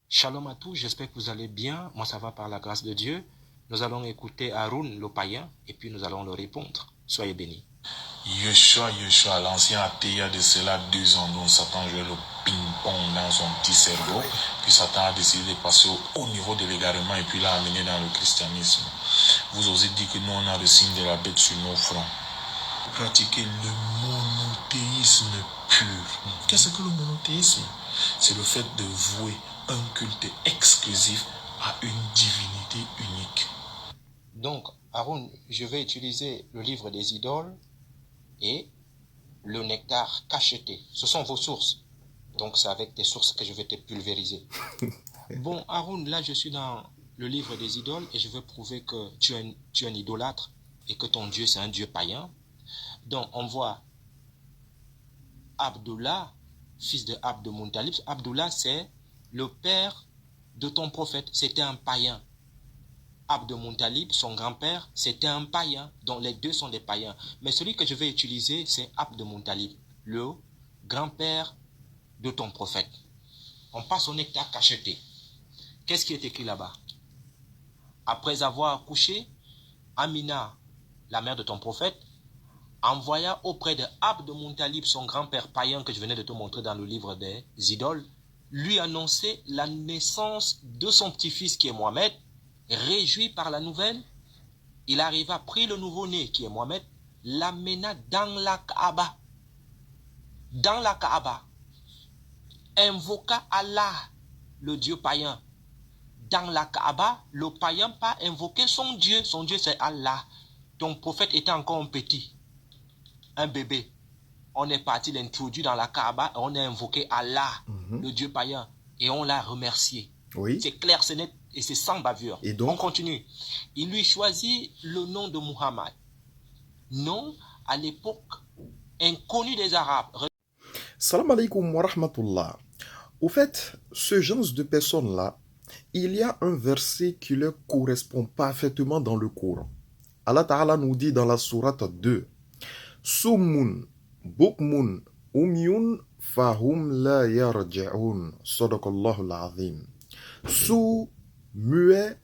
Shalom à tous, j'espère que vous allez bien. Moi, ça va par la grâce de Dieu. Nous allons écouter Haroun, le païen, et puis nous allons leur répondre. Soyez bénis. Yeshua, l'ancien athée, il y a de cela 2 ans, donc Satan jouait le ping-pong dans son petit cerveau. Puis Satan a décidé de passer au niveau de l'égarement et puis l'a amené dans le christianisme. Vous osez dire que nous, on a le signe de la bête sur nos fronts. Pratiquer le monothéisme pur. Qu'est-ce que le monothéisme? C'est le fait de vouer un culte exclusif à une divinité unique. Donc, Haroun, je vais utiliser le livre des idoles et le nectar cacheté. Ce sont vos sources. Donc, c'est avec tes sources que je vais te pulvériser. Bon, Haroun, là, je suis dans le livre des idoles et je veux prouver que tu es un idolâtre et que ton Dieu, c'est un Dieu païen. Donc, on voit Abdullah, fils de Abd Muntalib. Abdullah, c'est le père de ton prophète. C'était un païen. Abd Muntalib, son grand-père, c'était un païen. Donc, les deux sont des païens. Mais celui que je vais utiliser, c'est Abd Muntalib, le grand-père de ton prophète. On passe au nectar cacheté. Qu'est-ce qui est écrit là-bas? Après avoir accouché, Amina, la mère de ton prophète, envoya auprès de Abd Muntalib, son grand-père païen que je venais de te montrer dans le livre des idoles, lui annoncer la naissance de son petit-fils qui est Mohamed. Réjoui par la nouvelle, il arriva, prit le nouveau-né qui est Mohamed, l'amena dans la Kaaba. Dans la Kaaba. Invoqua Allah, le Dieu païen. Dans la Kaaba, le païen pas invoqué son Dieu. Son Dieu c'est Allah. Ton prophète était encore un petit, un bébé. On est parti l'introduire dans la Kaaba et on a invoqué Allah, le Dieu païen, et on l'a remercié. Oui. C'est clair, c'est net et c'est sans bavure. Et donc, on continue. Il lui choisit le nom de Muhammad. Nom à l'époque inconnu des Arabes. Salam alaikum wa rahmatullah. Au fait, ce genre de personnes-là, il y a un verset qui leur correspond parfaitement dans le Coran. Allah Ta'ala nous dit dans la sourate 2, Summun, Bukmun, Umyun, Fahum la yarja'un. Sadaqallahu al-azim. Sourds, muets,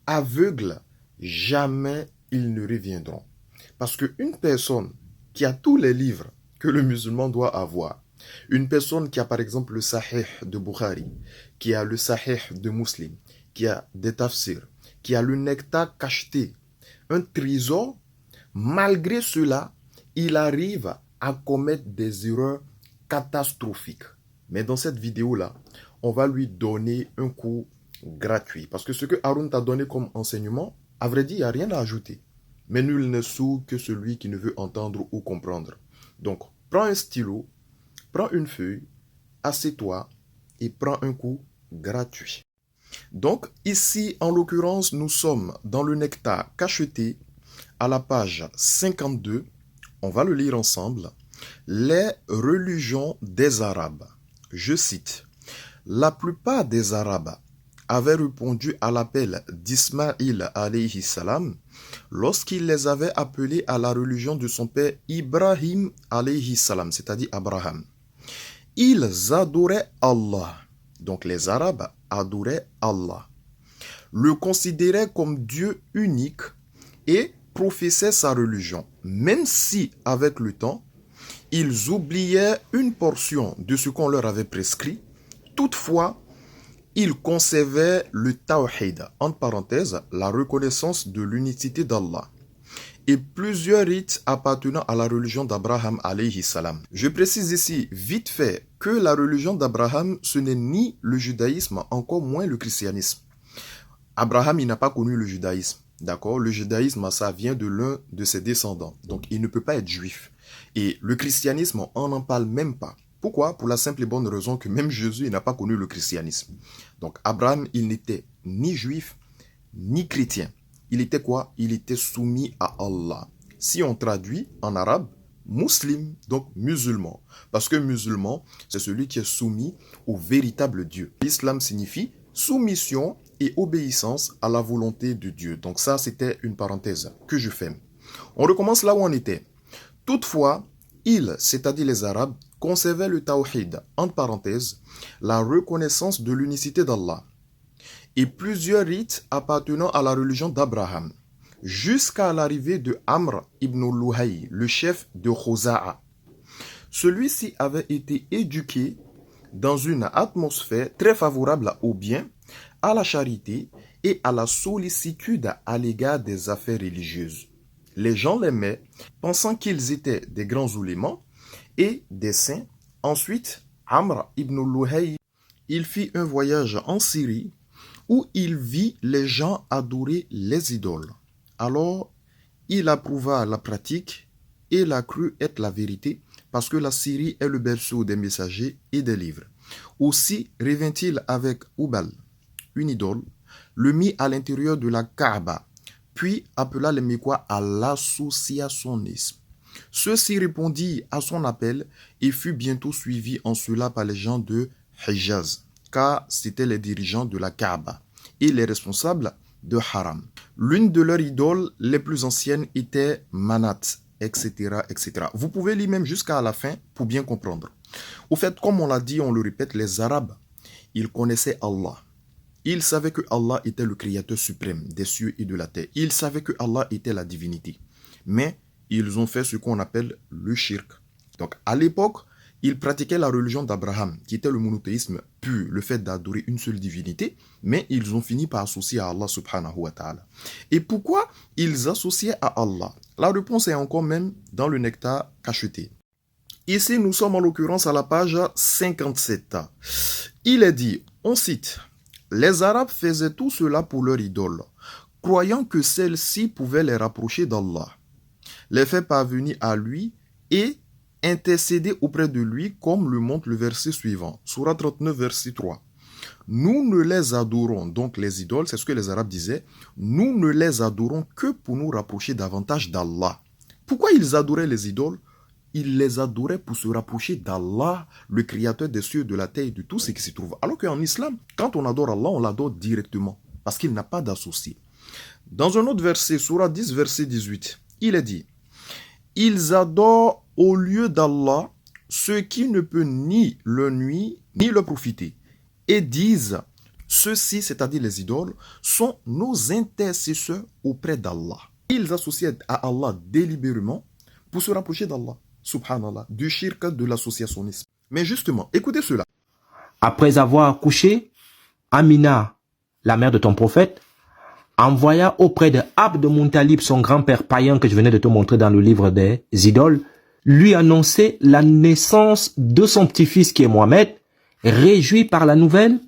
aveugles, jamais ils ne reviendront. Parce qu'une personne qui a tous les livres que le musulman doit avoir, une personne qui a par exemple le Sahih de Bukhari, qui a le Sahih de Muslim, qui a des tafsirs, qui a le nectar cacheté, un trésor, malgré cela, il arrive à commettre des erreurs catastrophiques. Mais dans cette vidéo-là, on va lui donner un cours gratuit. Parce que ce que Haroun t'a donné comme enseignement, à vrai dire, il n'y a rien à ajouter. Mais nul n'est sourd que celui qui ne veut entendre ou comprendre. Donc, prends un stylo, prends une feuille, assieds-toi et prends un cours gratuit. Donc, ici, en l'occurrence, nous sommes dans le nectar cacheté à la page 52. On va le lire ensemble. Les religions des Arabes. Je cite. La plupart des Arabes avaient répondu à l'appel d'Ismaïl alayhi salam lorsqu'il les avait appelés à la religion de son père Ibrahim alayhi salam, c'est-à-dire Abraham. Ils adoraient Allah. Donc les Arabes adoraient Allah, le considéraient comme Dieu unique et professaient sa religion, même si avec le temps, ils oubliaient une portion de ce qu'on leur avait prescrit. Toutefois, ils conservaient le tawhid, entre parenthèses, la reconnaissance de l'unicité d'Allah, et plusieurs rites appartenant à la religion d'Abraham alayhi salam. Je précise ici, vite fait, que la religion d'Abraham, ce n'est ni le judaïsme, encore moins le christianisme. Abraham, il n'a pas connu le judaïsme, d'accord? Le judaïsme, ça vient de l'un de ses descendants, donc il ne peut pas être juif. Et le christianisme, on n'en parle même pas. Pourquoi? Pour la simple et bonne raison que même Jésus n'a pas connu le christianisme. Donc Abraham, il n'était ni juif, ni chrétien. Il était quoi? Il était soumis à Allah. Si on traduit en arabe, muslim, donc musulman. Parce que musulman, c'est celui qui est soumis au véritable Dieu. L'islam signifie soumission et obéissance à la volonté de Dieu. Donc ça, c'était une parenthèse que je ferme. On recommence là où on était. Toutefois, ils, c'est-à-dire les Arabes, conservaient le tawhid, entre parenthèses, la reconnaissance de l'unicité d'Allah, et plusieurs rites appartenant à la religion d'Abraham, jusqu'à l'arrivée de Amr ibn Luhay, le chef de Khuza'a. Celui-ci avait été éduqué dans une atmosphère très favorable au bien, à la charité et à la sollicitude à l'égard des affaires religieuses. Les gens l'aimaient, pensant qu'ils étaient des grands oulémas et des saints. Ensuite, Amr ibn Luhay, il fit un voyage en Syrie où il vit les gens adorer les idoles. Alors, il approuva la pratique et la crut être la vérité, parce que la Syrie est le berceau des messagers et des livres. Aussi revint-il avec Hubal, une idole, le mit à l'intérieur de la Kaaba, puis appela les Mécois à l'associationnisme. Ceux-ci répondit à son appel et fut bientôt suivi en cela par les gens de Hijaz, car c'étaient les dirigeants de la Kaaba et les responsables de Haram. L'une de leurs idoles les plus anciennes était Manat, etc., etc. Vous pouvez lire même jusqu'à la fin pour bien comprendre. Au fait, comme on l'a dit, on le répète, les Arabes, ils connaissaient Allah. Ils savaient que Allah était le créateur suprême des cieux et de la terre. Ils savaient que Allah était la divinité. Mais ils ont fait ce qu'on appelle le shirk. Donc à l'époque, ils pratiquaient la religion d'Abraham, qui était le monothéisme pur, le fait d'adorer une seule divinité, mais ils ont fini par associer à Allah subhanahu wa ta'ala. Et pourquoi ils associaient à Allah? La réponse est encore même dans le nectar cacheté. Ici, nous sommes en l'occurrence à la page 57. Il est dit, on cite, « Les Arabes faisaient tout cela pour leur idole, croyant que celle-ci pouvait les rapprocher d'Allah, les faire parvenir à lui et intercéder auprès de lui, comme le montre le verset suivant, Sourate 39, verset 3. Nous ne les adorons, donc les idoles, c'est ce que les Arabes disaient, nous ne les adorons que pour nous rapprocher davantage d'Allah. Pourquoi ils adoraient les idoles? Ils les adoraient pour se rapprocher d'Allah, le créateur des cieux, de la terre et de tout ce qui s'y trouve. Alors qu'en islam, quand on adore Allah, on l'adore directement, parce qu'il n'a pas d'associé. Dans un autre verset, Sourate 10, verset 18, il est dit, « Ils adorent au lieu d'Allah ce qui ne peut ni le nuire, ni le profiter. Et disent, ceux-ci, c'est-à-dire les idoles, sont nos intercesseurs auprès d'Allah. » Ils associent à Allah délibérément pour se rapprocher d'Allah, subhanallah, du shirk, de l'associationnisme. Mais justement, écoutez cela. Après avoir accouché, Amina, la mère de ton prophète, envoya auprès de Abd Muntalib, son grand-père païen que je venais de te montrer dans le livre des idoles, lui annoncer la naissance de son petit-fils qui est Mohamed. Réjoui par la nouvelle,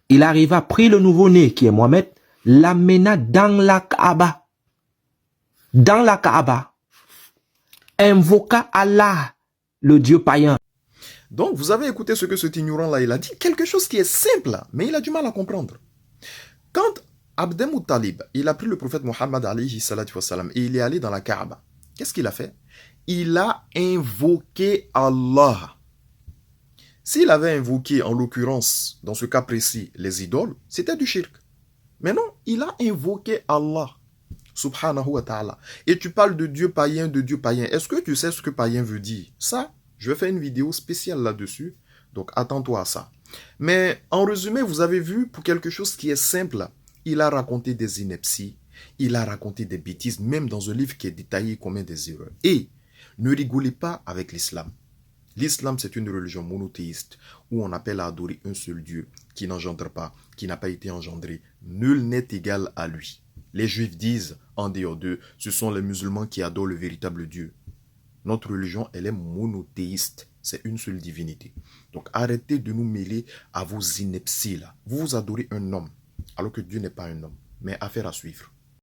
il arriva, prit le nouveau-né qui est Mohamed, l'amena dans la Kaaba. Dans la Kaaba. Invoqua Allah, le Dieu païen. Donc, vous avez écouté ce que cet ignorant-là, il a dit. Quelque chose qui est simple, mais il a du mal à comprendre. Quand Abd Muttalib, il a pris le prophète Mohammed alayhi salatu wassalam et il est allé dans la Kaaba, qu'est-ce qu'il a fait? Il a invoqué Allah. S'il avait invoqué, en l'occurrence, dans ce cas précis, les idoles, c'était du shirk. Mais non, il a invoqué Allah, subhanahu wa ta'ala. Et tu parles de Dieu païen, de Dieu païen. Est-ce que tu sais ce que païen veut dire? Ça, je vais faire une vidéo spéciale là-dessus, donc attends-toi à ça. Mais en résumé, vous avez vu, pour quelque chose qui est simple, il a raconté des inepties, il a raconté des bêtises, même dans un livre qui est détaillé combien des erreurs. Et ne rigolez pas avec l'islam. L'islam, c'est une religion monothéiste où on appelle à adorer un seul Dieu qui n'engendre pas, qui n'a pas été engendré. Nul n'est égal à lui. Les Juifs disent, en dehors d'eux, ce sont les musulmans qui adorent le véritable Dieu. Notre religion, elle est monothéiste. C'est une seule divinité. Donc arrêtez de nous mêler à vos inepties là. Vous adorez un homme, alors que Dieu n'est pas un homme. Mais affaire à suivre.